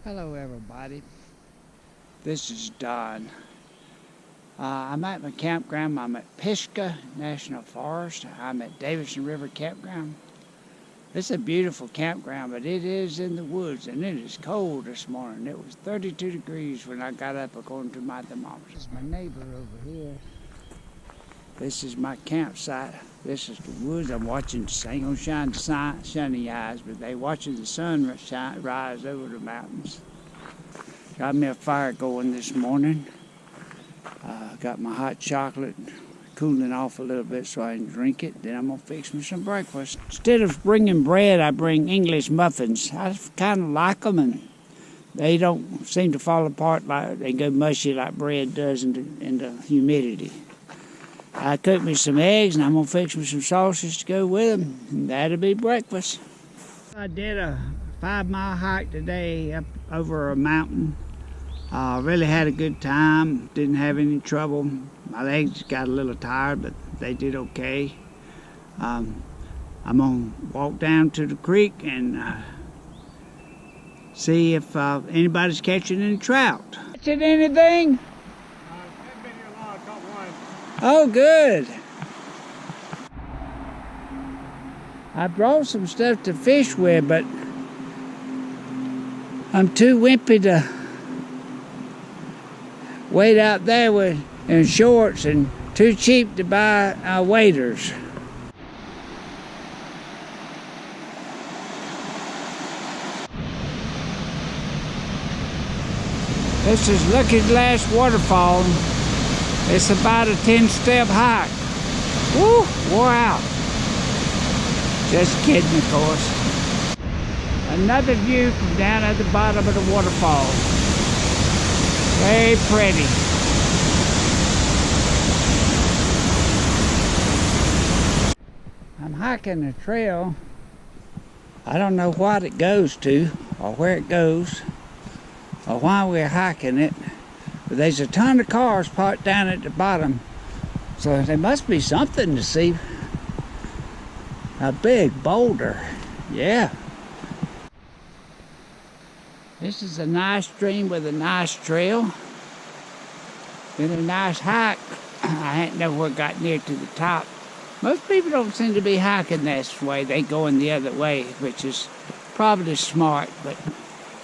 Hello everybody, this is Don. I'm at my campground. I'm at Pisga National Forest. I'm at Davidson River Campground. It's a beautiful campground, but it is in the woods and it is cold this morning. It was 32 degrees when I got up according to my thermometer. This is my neighbor over here. This is my campsite. This is the woods. I'm watching, ain't gonna shine sunny eyes, but they watching the sun rise over the mountains. Got me a fire going this morning. Got my hot chocolate cooling off a little bit so I can drink it. Then I'm gonna fix me some breakfast. Instead of bringing bread, I bring English muffins. I kind of like them, and they don't seem to fall apart like they go mushy like bread does in the humidity. I cooked me some eggs, and I'm gonna fix me some sausage to go with them. And that'll be breakfast. I did a 5-mile hike today up over a mountain. Really had a good time. Didn't have any trouble. My legs got a little tired, but they did okay. I'm gonna walk down to the creek and see if anybody's catching any trout. Catching anything? Oh, good. I brought some stuff to fish with, but I'm too wimpy to wade out there in shorts and too cheap to buy waders. This is Lucky's last waterfall. It's about a 10-step hike. Woo, wore out. Just kidding, of course. Another view from down at the bottom of the waterfall. Very pretty. I'm hiking a trail. I don't know what it goes to, or where it goes, or why we're hiking it. But there's a ton of cars parked down at the bottom, so there must be something to see. A big boulder, yeah. This is a nice stream with a nice trail. Been a nice hike. I ain't never got near to the top. Most people don't seem to be hiking this way. They going the other way, which is probably smart, but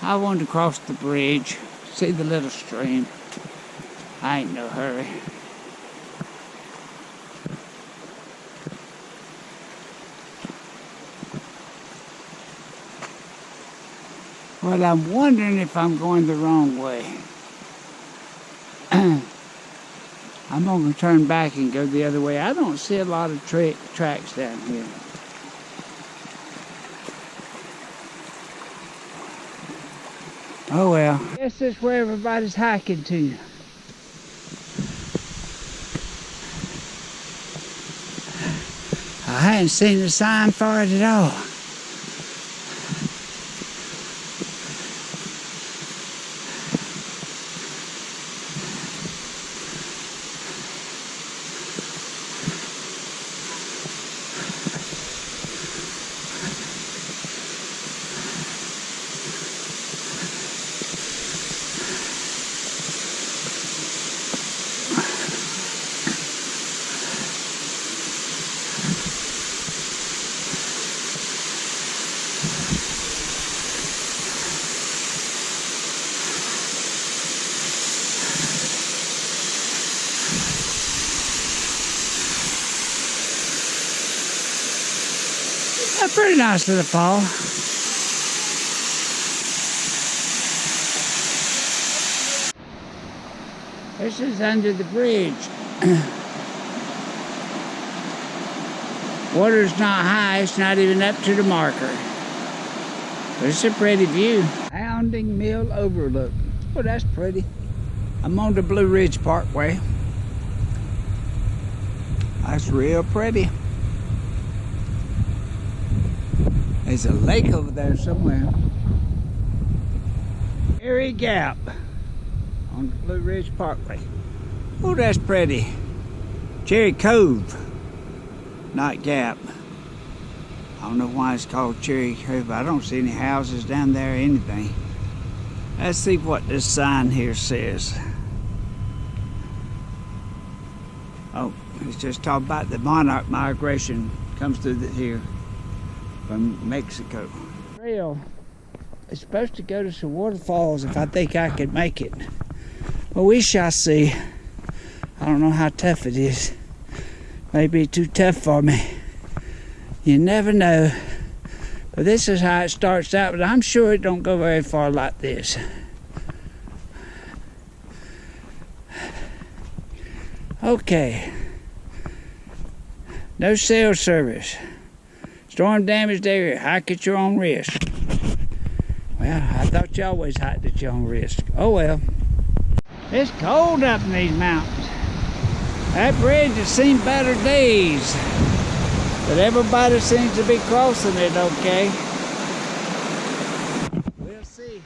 I wanted to cross the bridge, see the little stream. I ain't no hurry. Well, I'm wondering if I'm going the wrong way. I'm going to turn back and go the other way. I don't see a lot of tracks down here. Oh well. I guess that's where everybody's hiking to. I hadn't seen the sign for it at all. A pretty nice little fall. This is under the bridge. Water's not high, it's not even up to the marker. But it's a pretty view. Pounding Mill Overlook. Oh, that's pretty. I'm on the Blue Ridge Parkway. That's real pretty. There's a lake over there somewhere. Airy Gap on the Blue Ridge Parkway. Oh, that's pretty. Cherry Cove, not Gap. I don't know why it's called Cherry Cove. I don't see any houses down there or anything. Let's see what this sign here says. Oh, it's just talking about the monarch migration comes through here from Mexico. Trail is supposed to go to some waterfalls if I think I could make it. Well, we shall see. I don't know how tough it is. Maybe too tough for me. You never know. But this is how it starts out, but I'm sure it don't go very far like this. Okay. No cell service. Storm damaged area. Hike at your own risk. Well, I thought you always hiked at your own risk. Oh well. It's cold up in these mountains. That bridge has seen better days. But everybody seems to be crossing it okay. We'll see.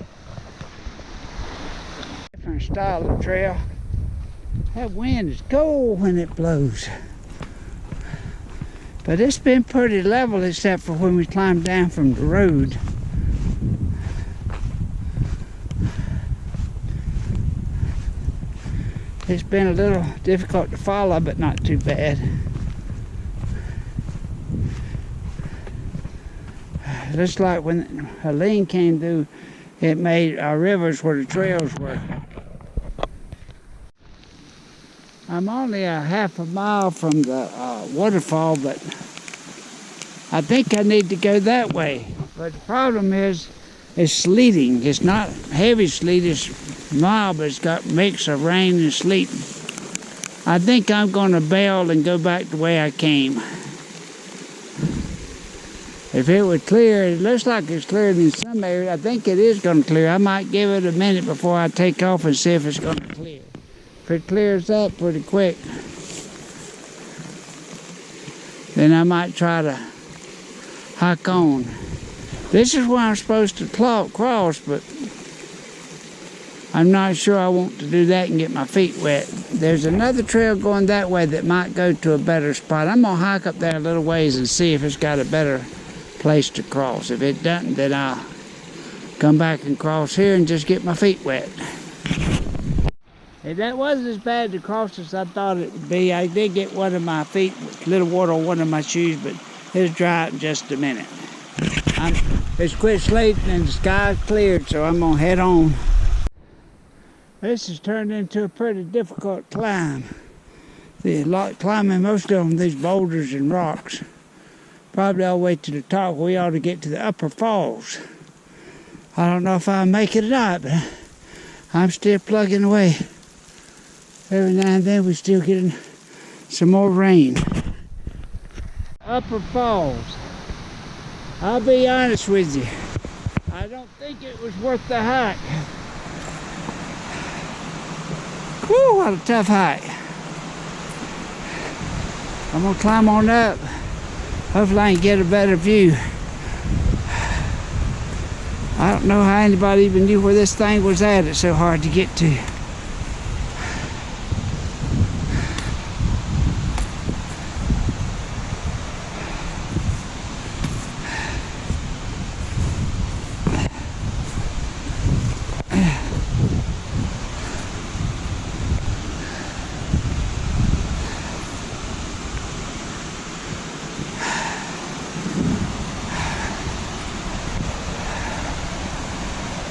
Different style of trail. That wind is cold when it blows. But it's been pretty level except for when we climbed down from the road. It's been a little difficult to follow, but not too bad. Looks like when Helene came through, it made our rivers where the trails were. I'm only a half a mile from the waterfall, but I think I need to go that way. But the problem is, it's sleeting. It's not heavy sleet, it's mild, but it's got a mix of rain and sleet. I think I'm going to bail and go back the way I came. If it would clear, it looks like it's cleared in some areas. I think it is going to clear. I might give it a minute before I take off and see if it's going to clear. If it clears up pretty quick, then I might try to hike on. This is where I'm supposed to cross, but I'm not sure I want to do that and get my feet wet. There's another trail going that way that might go to a better spot. I'm going to hike up there a little ways and see if it's got a better place to cross. If it doesn't, then I'll come back and cross here and just get my feet wet. Hey, that wasn't as bad to cross as I thought it would be. I did get one of my feet, a little water on one of my shoes, but it'll dry up in just a minute. It's quit slating and the sky's cleared, so I'm gonna head on. This has turned into a pretty difficult climb. Climbing most of them, these boulders and rocks. Probably all the way to the top. We ought to get to the upper falls. I don't know if I'll make it or not, but I'm still plugging away. Every now and then we still getting some more rain. Upper falls. I'll be honest with you. I don't think it was worth the hike. Whew, what a tough hike. I'm gonna climb on up. Hopefully I can get a better view. I don't know how anybody even knew where this thing was at. It's so hard to get to.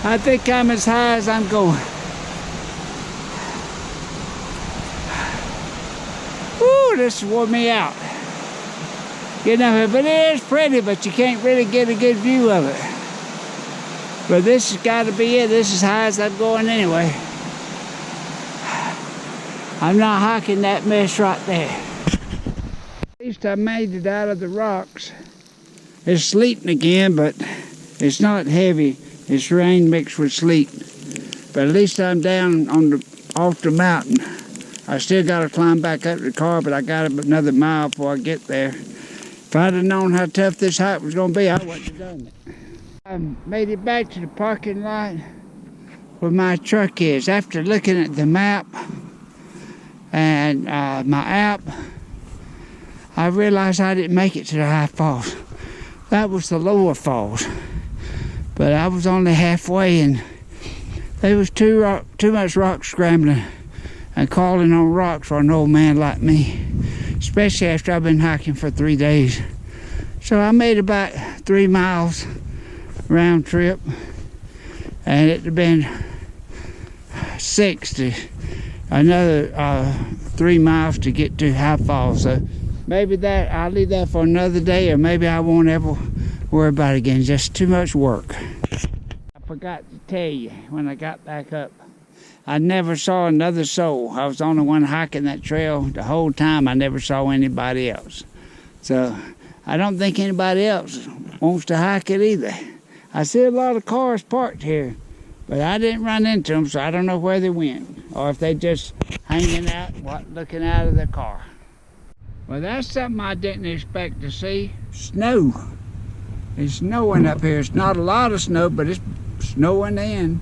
I think I'm as high as I'm going. Woo, this wore me out. Getting up here, but it is pretty, but you can't really get a good view of it. But this has got to be it. This is as high as I'm going anyway. I'm not hiking that mess right there. At least I made it out of the rocks. It's sleeting again, but it's not heavy. It's rain mixed with sleet. But at least I'm down on off the mountain. I still got to climb back up to the car, but I got another mile before I get there. If I'd have known how tough this hike was going to be, I wouldn't have done it. I made it back to the parking lot where my truck is. After looking at the map and my app, I realized I didn't make it to the high falls. That was the lower falls. But I was only halfway, and There was too much rock scrambling and crawling on rocks for an old man like me, especially after I've been hiking for 3 days. So I made about 3 miles round trip, and it had been 6 to another 3 miles to get to High Falls. So maybe that I'll leave that for another day, or maybe I won't ever worry about it again. Just too much work. I forgot to tell you, when I got back up, I never saw another soul. I was the only one hiking that trail the whole time. I never saw anybody else. So I don't think anybody else wants to hike it either. I see a lot of cars parked here, but I didn't run into them, so I don't know where they went, or if they just hanging out, looking out of their car. Well, that's something I didn't expect to see. Snow. It's snowing up here. It's not a lot of snow, but it's snowing in.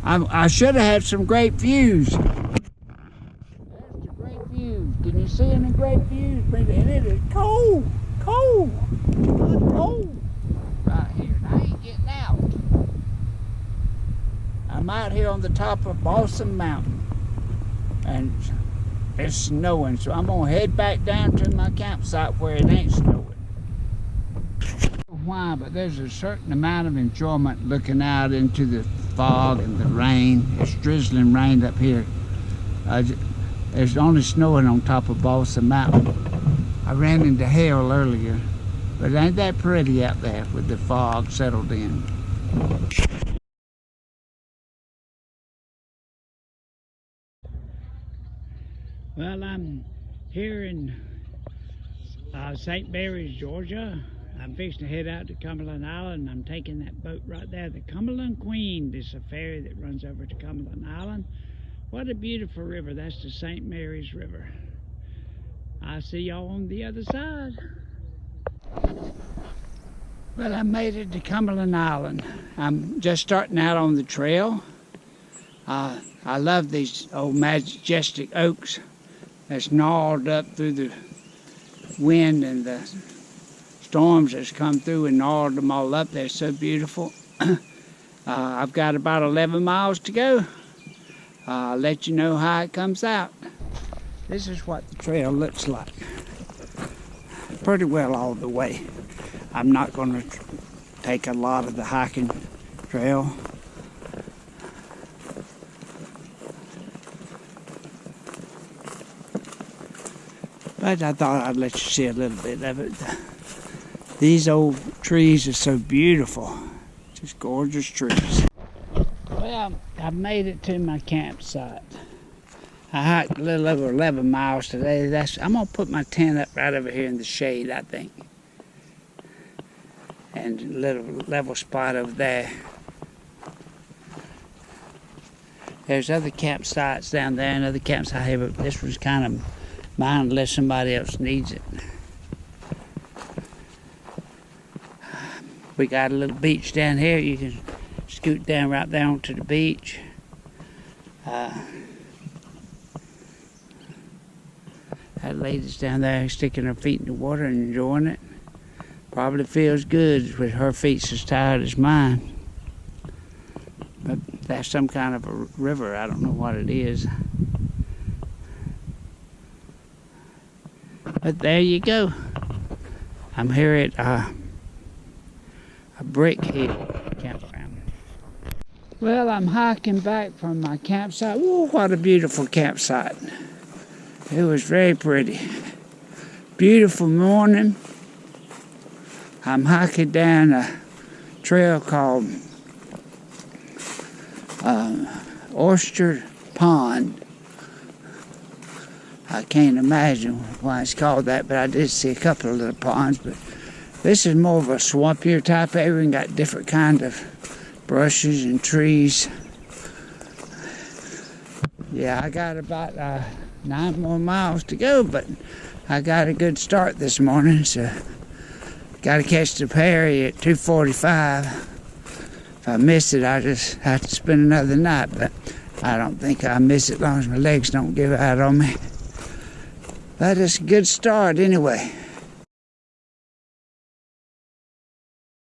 I should have had some great views. There's the great views. Can you see any great views? And it is cold, cold, cold right here. And I ain't getting out. I'm out here on the top of Balsam Mountain, and it's snowing. So I'm gonna head back down to my campsite where it ain't snowing. Why, but there's a certain amount of enjoyment looking out into the fog and the rain. It's drizzling rain up here. There's only snowing on top of Balsam Mountain. I ran into hail earlier, but ain't that pretty out there with the fog settled in. Well, I'm here in St. Mary's, Georgia. I'm fixing to head out to Cumberland Island. I'm taking that boat right there, the Cumberland Queen. There's a ferry that runs over to Cumberland Island. What a beautiful river. That's the St. Mary's River. I'll see y'all on the other side. Well, I made it to Cumberland Island. I'm just starting out on the trail. I love these old majestic oaks that's gnawed up through the wind and the storms that's come through and gnawed them all up. They're so beautiful. I've got about 11 miles to go. I'll let you know how it comes out. This is what the trail looks like. Pretty well all the way. I'm not going to take a lot of the hiking trail. But I thought I'd let you see a little bit of it. These old trees are so beautiful. Just gorgeous trees. Well, I made it to my campsite. I hiked a little over 11 miles today. I'm gonna put my tent up right over here in the shade, I think. And a little level spot over there. There's other campsites down there and other campsites here, but this was kind of mine unless somebody else needs it. We got a little beach down here. You can scoot down right down to the beach. That lady's down there sticking her feet in the water and enjoying it. Probably feels good with her feet as tired as mine. But that's some kind of a river. I don't know what it is. But there you go. I'm here at a Brick Hill campground. Well, I'm hiking back from my campsite. Ooh, what a beautiful campsite. It was very pretty. Beautiful morning. I'm hiking down a trail called Oyster Pond. I can't imagine why it's called that, but I did see a couple of little ponds. But this is more of a swampier type area and got different kind of brushes and trees. Yeah, I got about 9 more miles to go, but I got a good start this morning, so got to catch the ferry at 2:45. If I miss it, I just have to spend another night, but I don't think I'll miss it as long as my legs don't give out on me. But it's a good start anyway.